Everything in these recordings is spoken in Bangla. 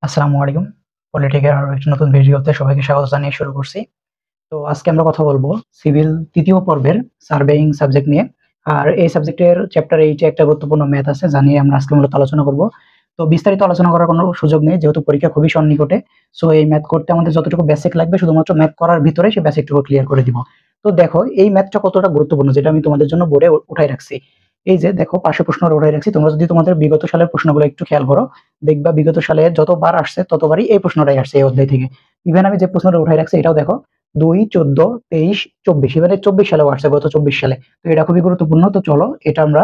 আসসালামু আলাইকুম। পলিটিকের আরো একটি নতুন ভিডিওতে সবাইকে স্বাগত জানিয়ে শুরু করছি। তো আজকে আমরা কথা বলবো সিভিল ৩য় পর্বের সার্ভেইং সাবজেক্ট নিয়ে। আর এই সাবজেক্টের চ্যাপ্টার 8 এ একটা গুরুত্বপূর্ণ ম্যাথ আছে যা নিয়ে আমরা আজকে মূলত আলোচনা করব। তো বিস্তারিত আলোচনা করার কোনো সুযোগ নেই যেহেতু পরীক্ষা খুবই সন্নিকটে। সো এই ম্যাথ করতে আমাদের যতটুকু বেসিক লাগবে শুধুমাত্র ম্যাথ করার ভিতরে সেই বেসিকটুকু ক্লিয়ার করে দিব। তো দেখো এই ম্যাথটা কতটা গুরুত্বপূর্ণ যেটা আমি তোমাদের জন্য বোর্ডে উঠাই রাখছি। এই যে দেখো পাশে প্রশ্নটা উঠাই রাখছি। তোমরা যদি তোমাদের বিগত সালের প্রশ্নগুলো একটু খেয়াল করো, দেখবা বিগত সালে যতবার আসছে ততবারই এই প্রশ্নটাই আসছে এই অধ্যায় থেকে। ইভেন আমি যে প্রশ্নটা উঠাই রাখছি এটাও দেখো ২, ১৪, ২৩, ২৪ এবারে ২৪ সালেও আসছে, গত ২৪ সালে। তো এটা খুবই গুরুত্বপূর্ণ। তো চলো এটা আমরা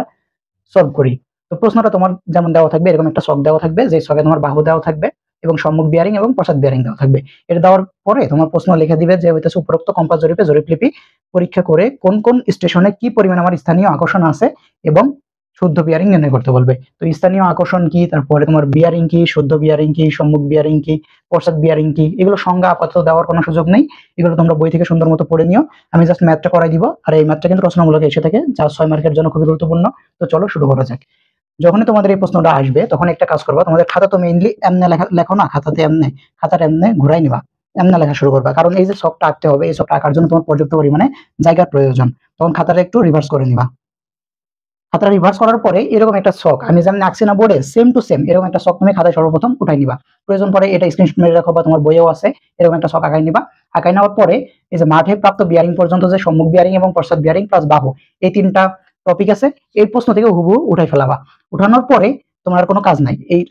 সলভ করি। তো প্রশ্নটা তোমার যেমন দেওয়া থাকবে এরকম একটা ছক দেওয়া থাকবে, যে ছকে তোমার বাহু দেওয়া থাকবে এবং সম্মুখ বিয়ারিং এবং পশ্চাৎ বিয়ারিং দেওয়া থাকবে। এটা দেওয়ার পরে তোমার প্রশ্ন লিখে দিবে যে হইতেছে উপরোক্ত কম্পাস জরিপে জরিপলিপি পরীক্ষা করে কোন কোন স্টেশনে কি পরিমাণ আমার স্থানীয় আকর্ষণ আছে এবং শুদ্ধ বিয়ারিং নির্ণয় করতে বলবে। তো স্থানীয় আকর্ষণ কি, তারপরে তোমার বিয়ারিং কি, শুদ্ধ বিয়ারিং কি, সম্মুখ বিয়ারিং কি, পশ্চাৎ বিয়ারিং কি, এগুলো সংজ্ঞা আপাতত দেওয়ার কোনো সুযোগ নেই। এগুলো তোমরা বই থেকে সুন্দর মতো পড়ে নিও। আমি জাস্ট ম্যাথটা করাই দিব। আর এই ম্যাথটা কিন্তু রচনামূলক এসে থাকে যা 6 মার্কের জন্য খুবই গুরুত্বপূর্ণ। তো চলো শুরু করা যাক। যখনই তোমাদের এই প্রশ্নটা আসবে তখন একটা কাজ করবা, তোমাদের খাতা তো মেইনলি এমনে লেখো না, খাতাতে এমনে খাতাটা এমনে ঘুরাই নিবা, এমনে লেখা শুরু করবা। কারণ এই যে ছকটা আঁকতে হবে এই ছকটা আঁকার জন্য তোমার পর্যাপ্ত পরিমাণে জায়গার প্রয়োজন। তখন খাতাটা একটু রিভার্স করে নিবা। খাতাটা রিভার্স করার পরে এরকম একটা ছক আমি যেমন আঁকছি না বোর্ডে, সেম টু সেম এরকম একটা ছক তুমি খাতায় সর্বপ্রথম উঠাই নিবা। প্রয়োজন পরে এটা স্ক্রিনশট মেরে রাখো বা তোমার বইয়েও আছে, এরকম একটা ছক আঁকাই নিবা। আঁকাই নেওয়ার পরে এই যে মাঠে প্রাপ্ত বিয়ারিং পর্যন্ত যে সম্মুখ বিয়ারিং এবং পশ্চাৎ বিয়ারিং প্লাস বাহু, এই তিনটা টপিক আছে। এই প্রশ্ন থেকে হুবহু উঠাই ফেলাবা। উঠানোর পরে তোমার কোনো কাজ নাই, এই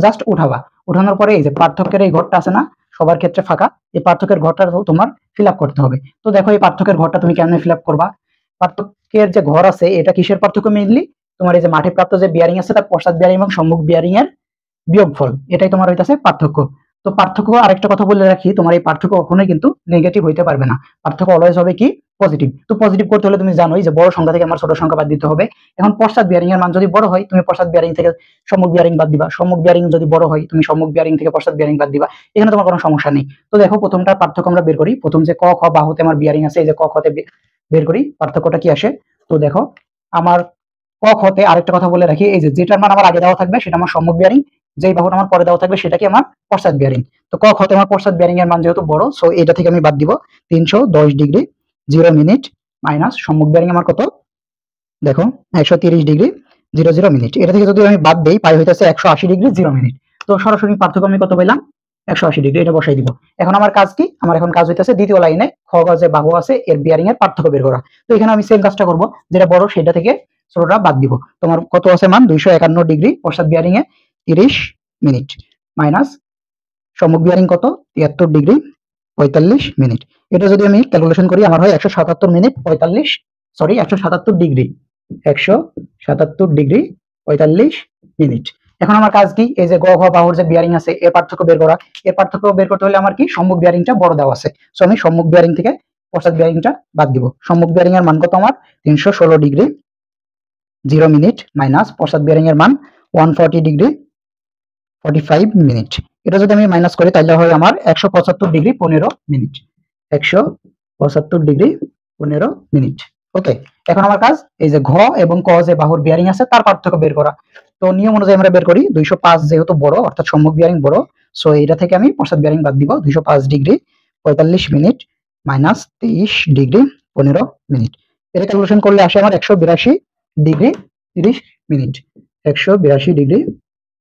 জাস্ট উঠাবা। উঠানোর পরে এই যে পার্থক্যের এই ঘরটা আছে না, সবার ক্ষেত্রে ফাঁকা, এই পার্থক্যের ঘরটা তোমার ফিল আপ করতে হবে। তো দেখো এই পার্থক্যের ঘরটা তুমি কেমনে ফিল আপ করবা। পার্থক্যের যে ঘর আছে এটা কিসের পার্থক্য? মেইনলি তোমার এই যে মাঠে প্রাপ্ত যে বিয়ারিং আছে তার পশ্চাৎ বিয়ারিং এবং সম্মুখ বিয়ারিং এর বিয়োগফল, এটাই তোমার হইতাছে পার্থক্য। তো পার্থক্য আরেকটা কথা বলে রাখি, তোমার এই পার্থক্য কখনোই কিন্তু নেগেটিভ হইতে পারবে না। পার্থক্য অলওয়েজ হবে কি পজিটিভ। তো পজিটিভ করতে হলে তুমি জানোই যে বড় সংখ্যা থেকে আমার ছোট সংখ্যা বাদ দিতে হবে। এখন পশ্চাৎ বিয়ারিং এর মান যদি বড় হয় তুমি পশ্চাৎ বিয়ারিং থেকে সম্মুখ বিয়ারিং বাদ দিবা, সম্মুখ বিয়ারিং যদি বড় হয় তুমি সম্মুখ বিয়ারিং থেকে পশ্চাৎ বিয়ারিং বাদ দিবা। এখানে তোমার কোনো সমস্যা নেই। তো দেখো প্রথমটা পার্থক্য আমরা বের করি। প্রথম যে ক খ বাহুতে আমার বিয়ারিং আছে, এই যে ক খতে বের করি পার্থক্যটা কি আসে। তো দেখো আমার ক খতে আরেকটা কথা বলে রাখি, এই যে যেটার মান আমার আগে দেওয়া থাকবে সেটা আমার সম্মুখ বিয়ারিং, যেই বাহুটা আমার পরে দেওয়া থাকবে সেটা কি আমার পশ্চাৎ বিয়ারিং। তো ক খতে আমার পশ্চাৎ বিয়ারিং এর মান যেহেতু বড়, সো এটা থেকে আমি বাদ দিব 310 ডিগ্রি 0 মিনিট মাইনাস সম্মুখ বিয়ারিং আমার কত দেখো 130 ডিগ্রি 00 মিনিট। এটা থেকে যদি আমি বাদ দেই পাই হইতেছে 180 ডিগ্রি 0 মিনিট। তো সরাসরি পার্থক্য আমি কত পেলাম? 180 ডিগ্রি। এটা বসাই দিব। এখন আমার কাজ কি? আমার এখন কাজ হইতেছে দ্বিতীয় লাইনে খ গ যে বাহু আছে এর বিয়ারিং এর পার্থক্য বের করা। তো এখানে আমি সেম কাজটা করব, যেটা বড় সেটা থেকে ছোটটা বাদ দিব। তোমার কত আছে মান? 251 ডিগ্রি পশ্চাৎ বিয়ারিং এ 30 মিনিট মাইনাস সম্মুখ বিয়ারিং কত? 73 ডিগ্রি 45 মিনিট। এটা যদি আমি ক্যালকুলেশন করি আমার হয় 177 minute 45, sorry 177 degree 177 degree 45 minute. এখন আমার কাজ কি? এই যে গ ঘ বাহুর যে বিয়ারিং আছে এর পার্থক্য বের করা। এর পার্থক্য বের করতে হলে আমার কি সম্মুখ বিয়ারিংটা বড় দেওয়া আছে, সো আমি সম্মুখ বিয়ারিং থেকে পশ্চাৎ বিয়ারিংটা বাদ দিব। সম্মুখ বিয়ারিং এর মান কত আমার? 316 ডিগ্রি 0 মিনিট মাইনাস পশ্চাৎ বিয়ারিং এর মান 140 ডিগ্রি 45 মিনিট। এটা যদি আমি মাইনাস করি তাহলে হয় আমার 175 degree 15 minute. 175 degree 15 minute. Okay, এখন আমার কাজ এই যে ঘ এবং ক যে বাহুর বিয়ারিং আছে তার পার্থক্য বের করা। তো নিয়ম অনুযায়ী আমরা বের করি 205 যেহেতু বড় অর্থাৎ সম্মুখ বিয়ারিং বড়, সো এটা থেকে আমি পশ্চাৎ বিয়ারিং বাদ দিব। 205 degree 45 minute minus 23 degree 15 minute. এটা ক্যালকুলেশন করলে আসে আমার 182 ডিগ্রি 30 মিনিট। 182 degree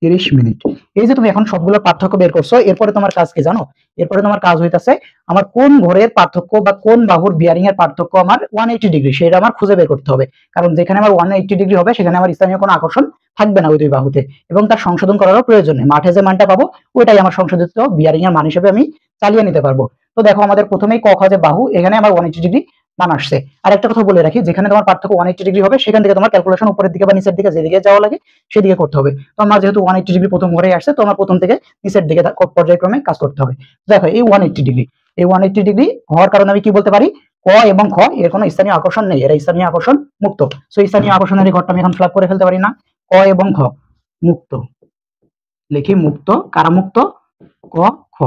30 minute. এই যে তুমি এখন সবগুলো পার্থক্য বের করছো, এরপরে তোমার কাজ কি জানো? এরপরে তোমার কাজ হইতাছে আমার কোন ঘরের পার্থক্য বা কোন বাহুর বিয়ারিং এর পার্থক্য আমার 180 ডিগ্রি সেটা আমার খুঁজে বের করতে হবে। কারণ যেখানে আমার 180 ডিগ্রি হবে সেখানে আমার স্থানীয় কোনো আকর্ষণ থাকবে না ওই দুই বাহুতে, এবং তার সংশোধন করারও প্রয়োজন নেই। মাঠে যে মানটা পাবো ওইটাই আমার সংশোধিত বিয়ারিং এর মান হিসেবে আমি চালিয়ে নিতে পারবো। তো দেখো আমাদের প্রথমেই ক খ যে বাহু এখানে আমার 180 ডিগ্রি মান আসছে। আর একটা কথা বলে রাখি, যেখানে তোমার পার্থক্য 180 ডিগ্রি হবে সেখান থেকে তোমার ক্যালকুলেশন উপরের দিকে বা নিচের দিকে যেদিকে যাওয়া লাগে সেদিকে করতে হবে। তো আমার যেহেতু 180 ডিগ্রি প্রথম ঘরে আসছে, তো আমার প্রথম থেকে নিচের দিকে পর্যায়ক্রমে কাজ করতে হবে। দেখো এই 180 ডিগ্রি, এই 180 ডিগ্রি হওয়ার কারণে আমি কি বলতে পারি? ক এবং খ এর কোনো স্থানীয় আকর্ষণ নেই, এর স্থানীয় আকর্ষণ মুক্ত। সো স্থানীয় আকর্ষণের এই ঘরটা আমি এখন ফিল করে ফেলতে পারি না। ক এবং খ মুক্ত, লিখি মুক্ত। কারা মুক্ত? ক খ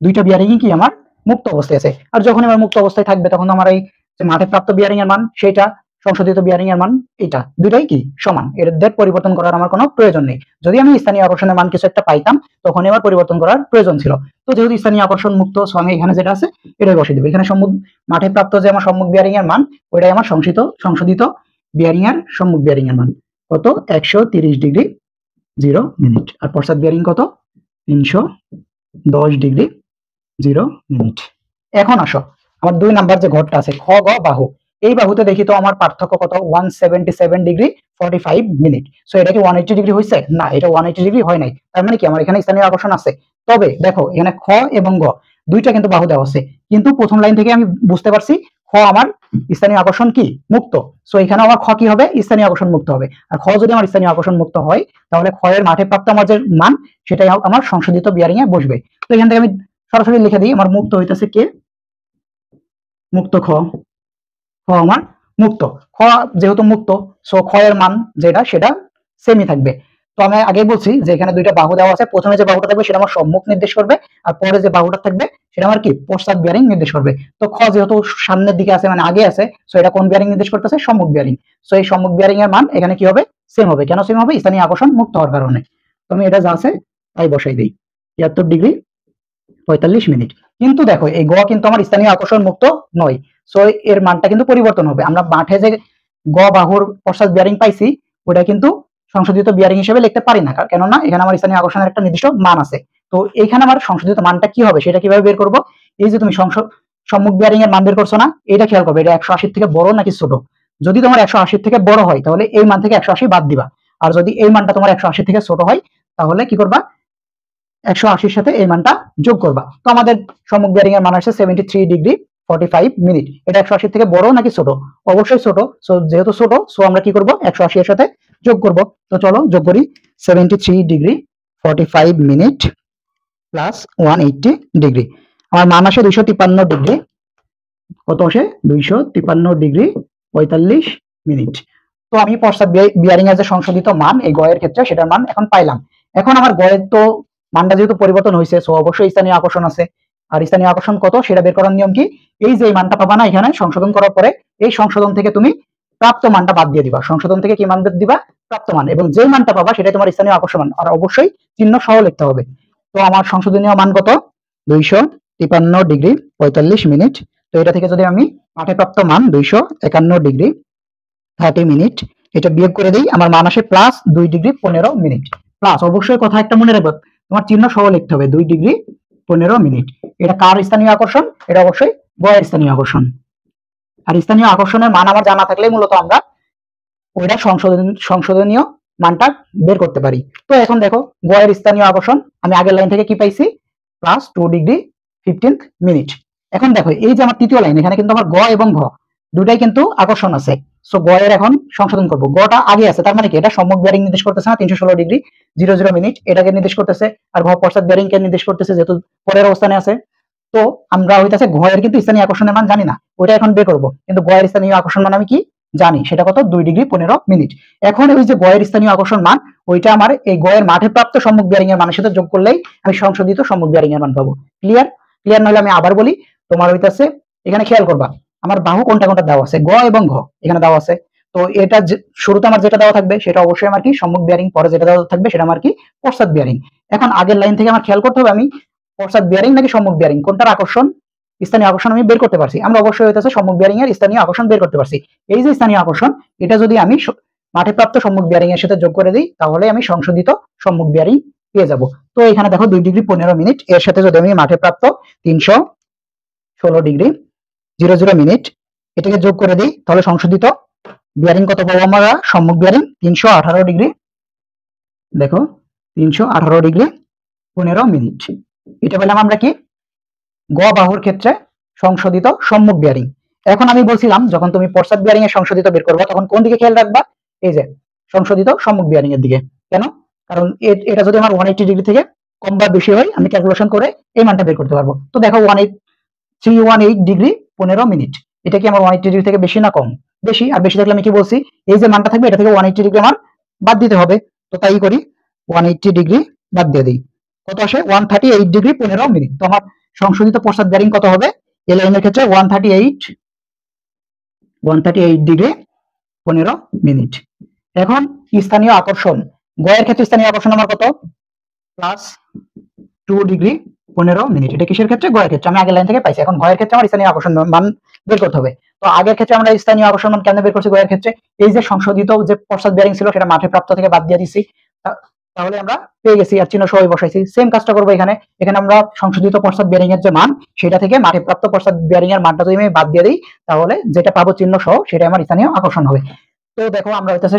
দুইটা বিয়ারিং কি আমার মুক্ত অবস্থায় আছে। আর যখন আমার মুক্ত অবস্থায় থাকবে তখন আমার এই যে মাঠে প্রাপ্ত বিয়ারিং এর মান সেটা সংশোধিত বিয়ারিং এর মান এটা, দুইটাই কি সমান, এদের পরিবর্তন করার আমার কোনো প্রয়োজন নেই। যদি আমি স্থানীয় আকর্ষণের মান কিছু একটা পাইতাম তখন আমার পরিবর্তন করার প্রয়োজন ছিল। তো যেহেতু স্থানীয় আকর্ষণ মুক্ত, সো আমি এখানে যেটা আছে এটাই বসিয়ে দেবো। এখানে মাঠে প্রাপ্ত যে আমার সম্মুখ বিয়ারিং এর মান, ওইটাই আমার সংশোধিত বিয়ারিং এর সম্মুখ বিয়ারিং এর মান কত 130 ডিগ্রি 0 মিনিট, আর পশ্চাৎ বিয়ারিং কত 310 ডিগ্রি 0 মিনিট। এখন আসো আমার 2 নাম্বার যে ঘরটা আছে খ গ বাহু, এই বাহুতে দেখি তো আমার পার্থক্য কত 177 ডিগ্রি 45 মিনিট। সো এটা কি 180 ডিগ্রি হয়েছে? না, এটা 180 ডিগ্রি হয় নাই। তার মানে কি আমার এখানে স্থানীয় আকর্ষণ আছে। তবে দেখো এখানে খ এবং গ দুইটা কিন্তু বাহু দেওয়া আছে, কিন্তু প্রথম লাইন থেকে আমি বুঝতে পারছি খ আমার স্থানীয় আকর্ষণ কি মুক্ত। সো এখানে আমার খ কি হবে? স্থানীয় আকর্ষণ মুক্ত হবে। আর খ যদি আমার স্থানীয় আকর্ষণ মুক্ত হয় তাহলে খ এর মাঠে প্রাপ্ত আমার যে মান সেটাই আমার সংশোধিত বিয়ারিং এ বসবে। তো এখান থেকে আমি সরাসরি লিখে দিই, আমার মুক্ত হইতেছে কে? মুক্ত খ। খ আমার মুক্ত। খ যেহেতু মুক্ত, সো খ এর মান যেটা সেটা সেমই থাকবে। তো আমি আগেই বলছি যে এখানে দুইটা বাহু দেওয়া আছে, প্রথমে যে বাহুটা থাকবে সেটা আমার সম্মুখ নির্দেশ করবে, আর পরে যে বাহুটা থাকবে সেটা আমার কি পশ্চাৎ বিয়ারিং নির্দেশ করবে। তো খ যেহেতু সামনের দিকে আছে মানে আগে আছে, সো এটা কোন বিয়ারিং নির্দেশ করতেছে? সম্মুখ বিয়ারিং। সো এই সম্মুখ বিয়ারিং এর মান এখানে কি হবে? সেম হবে। কেন সেম হবে? স্থানীয় আকর্ষণ মুক্ত হওয়ার কারণে। তো আমি এটা যা আছে তাই বসাই দিই, 73 ডিগ্রি 45 মিনিট। কিন্তু দেখো এই গ কিন্তু আমার স্থানীয় আকর্ষণ মুক্ত নয়, সো এর মানটা কিন্তু পরিবর্তন হবে। আমরা মাঠে যে গ বাহুর পশ্চাৎ বিয়ারিং পাইছি ওটা কিন্তু সংশোধিত বিয়ারিং হিসেবে লিখতে পারি না, কেননা এখানে আমার স্থানীয় আকর্ষণের একটা নির্দিষ্ট মান আছে। তো এইখানে আমার সংশোধিত মানটা কি হবে সেটা কিভাবে বের করব? এই যে তুমি সম্মুখ বিয়ারিং এর মান বের করছো না, এটা খেয়াল করবে এটা 180 থেকে বড় নাকি ছোট। যদি তোমার 180 থেকে বড় হয় তাহলে এই মান থেকে 180 বাদ দিবা, আর যদি এই মানটা তোমার 180 থেকে ছোট হয় তাহলে কি করবা? 180 সাথে এই মানটা যোগ করবা। তো আমাদের সম্মুখ বিয়ারিং এর মান আসছে 73 ডিগ্রি 45 মিনিট। এটা 180 থেকে বড় নাকি ছোট? অবশ্যই ছোট। সো যেহেতু ছোট, সো আমরা কি করব? 180 এর সাথে যোগ করব। তো চলো যোগ করি, 73 ডিগ্রি 45 মিনিট প্লাস 180 ডিগ্রি, আমার মান আসে 253 ডিগ্রি, কত আসে? 253 ডিগ্রি 45 মিনিট। তো আমি পশ্চাৎ বিয়ারিং এর যে সংশোধিত মান এই গ এর ক্ষেত্রে সেটার মান এখন পাইলাম। এখন আমার গ এর তো মানটা যেহেতু পরিবর্তন হয়েছে, সো অবশ্যই স্থানীয় আকর্ষণ আছে। আর স্থানীয় আকর্ষণ কত সেটা বের করার নিয়ম কি? এই যে মানটা পাবা না এখানে সংশোধন করার পরে, এই সংশোধন থেকে তুমি প্রাপ্ত মানটা বাদ দিয়ে দিবা। সংশোধন থেকে কি মান দিবা? প্রাপ্ত মান। এবং যে মানটা পাবা সেটাই তোমার স্থানীয় আকর্ষণ মান, আর অবশ্যই চিহ্ন সহ লিখতে হবে। তো আমার সংশোধনীয় মান কত? 253 ডিগ্রি 45 মিনিট। তো এটা থেকে যদি আমি মাঠে প্রাপ্ত মান 251 ডিগ্রি 30 মিনিট এটা বিয়োগ করে দিই, আমার মান আসে প্লাস 2 ডিগ্রি 15 মিনিট। প্লাস অবশ্যই কথা একটা মনে রাখবে, তোমার চিহ্ন সহ লিখতে হবে 2 ডিগ্রি 15 মিনিট। এটা কার স্থানীয় আকর্ষণ? এটা অবশ্যই গ এর স্থানীয় আকর্ষণ। আর স্থানীয় আকর্ষণের মান আমার জানা থাকলে মূলত আমরা ওইটা সংশোধনীয় মানটা বের করতে পারি। তো এখন দেখো গ এর স্থানীয় আকর্ষণ আমি আগের লাইন থেকে কি পাইছি? Plus 2 degree 15 minute. এখন দেখো এই যে আমার তৃতীয় লাইন, এখানে কিন্তু আমার গ এবং ঘ দুটাই কিন্তু আকর্ষণ আছে। সো গ এর এখন সংশোধন করব। গটা আগে আছে, তার মানে কি এটা সম্মুখ বিয়ারিং নির্দেশ করতেছে না 316 ডিগ্রি 00 মিনিট, এটাকে নির্দেশ করতেছে। আর ঘ পশ্চাৎ বিয়ারিং কে নির্দেশ করতেছে, যেহেতু পরের অবস্থানে আছে। তো আমরা হইতাছে ঘ এর কিন্তু স্থানীয় আকর্ষণের মান জানি না, ওইটা এখন বের করব। কিন্তু গ এর স্থানীয় আকর্ষণ মান আমি কি জানি, সেটা কত? 2 ডিগ্রি 15 মিনিট। এখন ওই যে গ এর স্থানীয় আকর্ষণ মান, ওইটা আমার এই গ এর মাঠে প্রাপ্ত সম্মুখ বিয়ারিং এর মানের সাথে যোগ করলেই আমি সংশোধিত সম্মুখ বিয়ারিং এর মান পাবো। ক্লিয়ার? ক্লিয়ার নইলে আমি আবার বলি, তোমার হইতাছে এখানে খেয়াল করবা আমার বাহু কোনটা কোনটা দেওয়া আছে, গ এবং ঘ এখানে দেওয়া আছে। তো এটা শুরুতে আমার যেটা দেওয়া থাকবে সেটা অবশ্যই আমার কি সম্মুখ বিয়ারিং, পরে যেটা দেওয়া থাকবে সেটা আমার কি পশ্চাৎ বিয়ারিং। এখন আগের লাইন থেকে আমার খেয়াল করতে হবে আমি পশ্চাৎ বিয়ারিং নাকি সম্মুখ বিয়ারিং কোনটার আকর্ষণ, স্থানীয় আকর্ষণ আমি বের করতে পারছি। আমরা অবশ্যই হইতেছে সম্মুখ বিয়ারিং এর স্থানীয় আকর্ষণ বের করতে পারছি। এই যে স্থানীয় আকর্ষণ, এটা যদি আমি মাঠে প্রাপ্ত সম্মুখ বিয়ারিং এর সাথে যোগ করে দিই তাহলে আমি সংশোধিত সম্মুখ বিয়ারিং পেয়ে যাব। তো এখানে দেখো 2 ডিগ্রি 15 মিনিট এর সাথে যদি আমি মাঠে প্রাপ্ত 316 ডিগ্রি 00 মিনিট এটাকে যোগ করে দিই তাহলে সংশোধিত বিয়ারিং কত পাবো আমরা? সম্মুখ বিয়ারিং 318 ডিগ্রি, দেখো 318 ডিগ্রি 15 মিনিট। এটা পেলাম আমরা কি গ বাহুর ক্ষেত্রে সংশোধিত সম্মুখ বিয়ারিং। এখন আমি বলছিলাম যখন তুমি পশ্চাৎ বিয়ারিং এর সংশোধিত বের করবে তখন কোন দিকে খেয়াল রাখবা? এই যে সংশোধিত সম্মুখ বিয়ারিং এর দিকে। কেন? কারণ এটা যদি আমার 180 ডিগ্রি থেকে কম বা বেশি হয় আমি ক্যালকুলেশন করে এই মানটা বের করতে পারবো। তো দেখো 318 ডিগ্রি 15 মিনিট, এটা কি আমার 180 ডিগ্রি থেকে বেশি না কম? বেশি। আর বেশি থাকলে আমি কি বলছি, এই যে মানটা থাকবে এটা থেকে 180 ডিগ্রি আমার বাদ দিতে হবে। তো তাই করি, 180 ডিগ্রি বাদ দিয়ে দিই, কত আসে? 138 ডিগ্রি 15 মিনিট। তো আমার সংশোধিত পশ্চাৎ বিয়ারিং কত হবে এই লাইনের ক্ষেত্রে? 138 ডিগ্রি 15 মিনিট। এখন স্থানীয় আকর্ষণ, গয়ের ক্ষেত্রে স্থানীয় আকর্ষণ আমার কত, +2 ডিগ্রি 15 মিনিট। এটা কিসের ক্ষেত্রে, গয়ের ক্ষেত্রে, আমি আগের লাইন থেকে পাইছি। এখন গয়ের ক্ষেত্রে আমার স্থানীয় আকর্ষণ মান বের করতে হবে। তো আগের ক্ষেত্রে আমরা স্থানীয় আকর্ষণ মান কেমনে বের করছি, গয়ের ক্ষেত্রে এই যে সংশোধিত যে পশ্চাৎ বেয়ারিং ছিল সেটা মাঠে প্রাপ্ত থেকে বাদ দিয়ে দিছি, তাহলে আমরা পেয়ে গেছি, আর চিহ্ন সহ বসাইছি। সেম কাজটা করবো এখানে। এখানে আমরা সংশোধিত পশ্চাৎ বেয়ারিং এর যে মান সেটা থেকে মাঠে প্রাপ্ত পশ্চাৎ বেয়ারিং এর মানটা যদি আমি বাদ দিয়ে দিই, তাহলে যেটা পাবো চিহ্ন সহ সেটা আমার স্থানীয় আকর্ষণ হবে। তো দেখো আমরা হইতেছে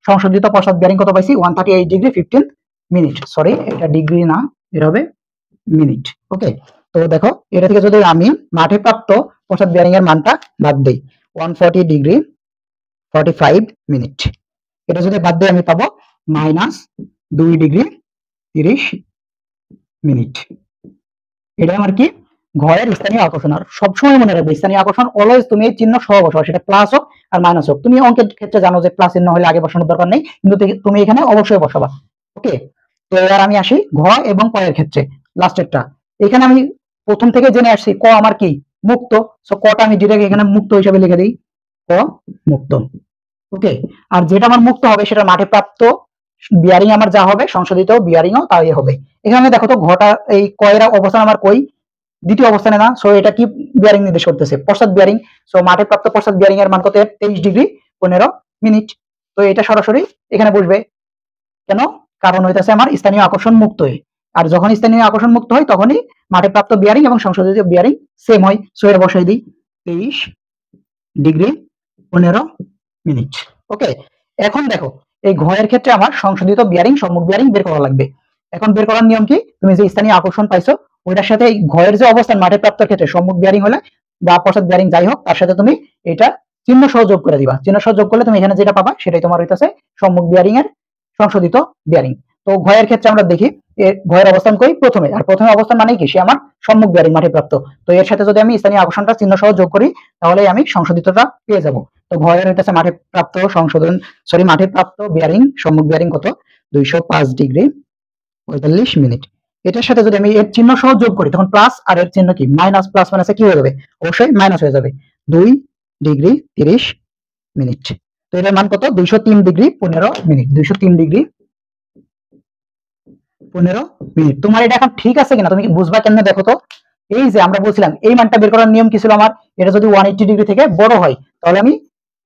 সংশোধিত পশ্চাৎ বেয়ারিং কত পাইছি, 138 ডিগ্রি 15 মিনিট। সরি, এটা ডিগ্রি না, এটা হবে মিনিট। ওকে, তো দেখো এটা থেকে যদি আমি মাঠে প্রাপ্ত পশ্চাৎ বেয়ারিং এর মানটা বাদ দেই, 140 ডিগ্রি 45 মিনিট, এটা যদি বাদ দিই আমি পাবো -2 ডিগ্রি 30 মিনিট। এটা আমার কি, ঘরের স্থানীয় আকর্ষণ। আর সবসময় মনে রাখবে স্থানীয় আকর্ষণ অলওয়েজ তুমি এই চিহ্ন সহ বসাও, সেটা প্লাস হোক আর মাইনাস হোক। তুমি অঙ্কের ক্ষেত্রে জানো যে প্লাস চিহ্ন হলে আগে বসানোর দরকার নেই, কিন্তু তুমি এখানে অবশ্যই বসাবা। ওকে, তো এবার আমি আসি ঘ এবং ক এর ক্ষেত্রে, লাস্টেরটা। এখানে আমি প্রথম থেকে জেনে আসছি ক আমার কি, মুক্ত। সো কটা আমি ডিরেক্ট এখানে মুক্ত হিসেবে লিখে দিই, ক মুক্ত। ওকে, আর যেটা আমার মুক্ত হবে সেটা মাঠে প্রাপ্ত বিয়ারিং আমার যা হবে, সংশোধিত বিয়ারিংও তাই হবে। এখানে দেখো তো ঘটা এই কয়ের অবস্থান আমার কই, দ্বিতীয় অবস্থানে না। সো এটা কি বিয়ারিং নির্দেশ করতেছে, পশ্চাৎ বিয়ারিং। সো মাঠে প্রাপ্ত পশ্চাৎ বিয়ারিং এর মান কত, 23 ডিগ্রি 15 মিনিট। তো এটা সরাসরি এখানে বসবে। কেন, কারণ হইতেছে আমার স্থানীয় আকর্ষণ মুক্ত হয়। আর যখন স্থানীয় আকর্ষণ মুক্ত হয় তখনই মাঠে প্রাপ্ত বিয়ারিং এবং সংশোধিত বিয়ারিং সেম হয়। সো এর বসাই দিই 23 ডিগ্রি 15 মিনিট। ওকে, এখন দেখো এই ঘয়ের ক্ষেত্রে আমার সংশোধিত বিয়ারিং সম্মুখ বিয়ারিং বের করা লাগবে। এখন বের করার নিয়ম কি, তুমি যে স্থানীয় আকর্ষণ পাইছো ওইটার সাথে এই ঘয়ের যে অবস্থান মাঠে প্রাপ্ত ক্ষেত্রে সম্মুখ বিয়ারিং হলে বা পশ্চাৎ বিয়ারিং যাই হোক, তার সাথে তুমি এটা চিহ্ন সহ যোগ করে দিবা। চিহ্ন সহ যোগ করলে তুমি এখানে যেটা পাবা সেটাই তোমার হইতেছে সম্মুখ বিয়ারিং এর সংশোধিত বিয়ারিং। তো ঘয়ের ক্ষেত্রে আমরা দেখি ঘয়ের অবস্থান কই, প্রথমে। আর প্রথমে অবস্থান মানে কি, সে আমার সম্মুখ বিয়ারিং মাঠে প্রাপ্ত। তো এর সাথে যদি আমি স্থানীয় আকর্ষণটা চিহ্ন সহ যোগ করি তাহলে আমি সংশোধিতটা পেয়ে যাব। তো ঘয়ের হইতেছে মাঠে প্রাপ্ত মাঠে প্রাপ্ত বিয়ারিং সম্মুখ বিয়ারিং কত, 205 ডিগ্রি 45 মিনিট। এটার সাথে যদি আমি এর চিহ্ন সহ যোগ করি তখন প্লাস, আর এর চিহ্ন কি মাইনাস, প্লাস মাইনাসে কি হয়ে যাবে, অবশ্যই মাইনাস হয়ে যাবে, 2 ডিগ্রি 30 মিনিট। তো এটার মান কত, 203 ডিগ্রি 15 মিনিট। 203 degree 15 minute. তোমার এটা এখন ঠিক আছে কিনা তুমি বুঝবা কেমনে, দেখো তো। এই যে আমরা বলছিলাম এই মানটা বের করার নিয়ম কি ছিল আমার, এটা যদি 180 ডিগ্রি থেকে বড় হয় তাহলে আমি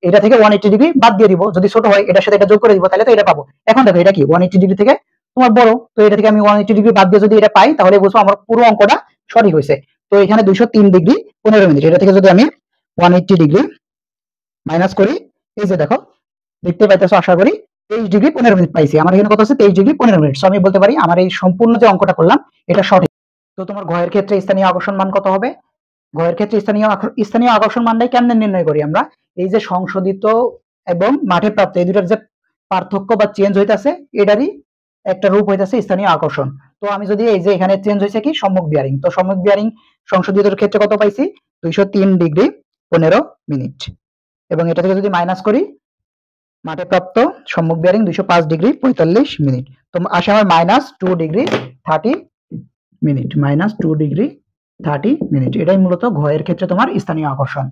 এটা থেকে 180 ডিগ্রি বাদ দিয়ে দিব, যদি ছোট হয় এটার সাথে এটা যোগ করে দিব, তাহলে তো এটা পাবো। এখন দেখো এটা কি 180 ডিগ্রি থেকে তোমার বড়, তো এটা থেকে আমি 180 ডিগ্রি বাদ দিয়ে যদি এটা পাই তাহলে বুঝবো আমার পুরো অঙ্কটা সঠিক হয়েছে। তো এখানে 203 ডিগ্রি 15 মিনিট, এটা থেকে যদি আমি 180 ডিগ্রি মাইনাস করি, এই যে দেখো দেখতে পাইতেছো আশা করি, 23 ডিগ্রি 15 মিনিট পাইছি। আমার এখানে কত আছে, 23 ডিগ্রি 15 মিনিট। সো আমি বলতে পারি আমার এই সম্পূর্ণ যে অঙ্কটা করলাম এটা সঠিক। তো তোমার ঘয়ের ক্ষেত্রে স্থানীয় আকর্ষণ মান কত হবে, ঘয়ের ক্ষেত্রে স্থানীয় আকর্ষণ মানটাই কেমনে নির্ণয় করি আমরা, এই যে সংশোধিত এবং মাঠে প্রাপ্ত এই দুটার যে পার্থক্য বা চেঞ্জ হইতাছে এটারই একটা রূপ হইতাছে স্থানীয় আকর্ষণ। তো আমি যদি এই যে এখানে চেঞ্জ হয়েছে কি সম্মুখ বিয়ারিং, তো সম্মুখ বিয়ারিং সংশোধিতর ক্ষেত্রে কত পাইছি, 203 ডিগ্রি 15 মিনিট। এবং এটা থেকে যদি মাইনাস করি মাঠে প্রাপ্ত সম্মুখ বিয়ারিং 205 ডিগ্রি 45 মিনিট। তো আসে আমার -2 ডিগ্রি 30 মিনিট, -2 ডিগ্রি 30 মিনিট। এটাই মূলত ঘয়ের ক্ষেত্রে তোমার স্থানীয় আকর্ষণ।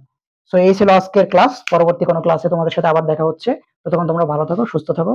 সো এই ছিল আজকের ক্লাস। পরবর্তী কোনো ক্লাসে তোমাদের সাথে আবার দেখা হচ্ছে। ততক্ষণ তোমরা ভালো থাকো, সুস্থ থাকো।